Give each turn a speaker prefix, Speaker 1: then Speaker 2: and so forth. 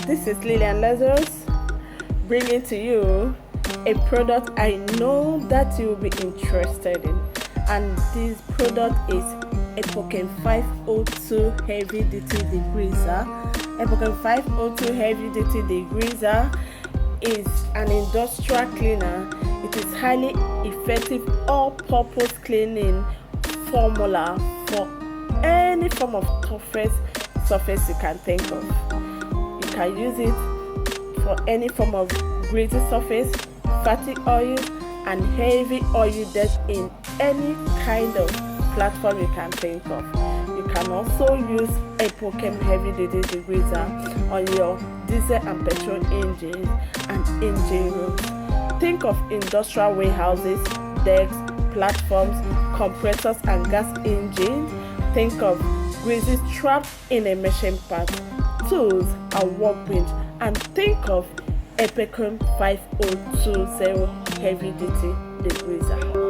Speaker 1: This is Lillian Lazarus bringing to you a product I know that you will be interested in, and this product is Epochem 502 Heavy Duty Degreaser. Epochem 502 Heavy Duty Degreaser is an industrial cleaner. It is highly effective all-purpose cleaning formula for any form of surface you can think of. You can use it for any form of greasy surface, fatty oil, and heavy oil dirt in any kind of platform you can think of. You can also use Epochem Heavy Duty Degreaser on your diesel and petrol engines and engine rooms. Think of industrial warehouses, decks, platforms, compressors and gas engines. Think of greases trapped in a machine part, tools and workbench, and think of Epochem 5020 Heavy Duty Degreaser.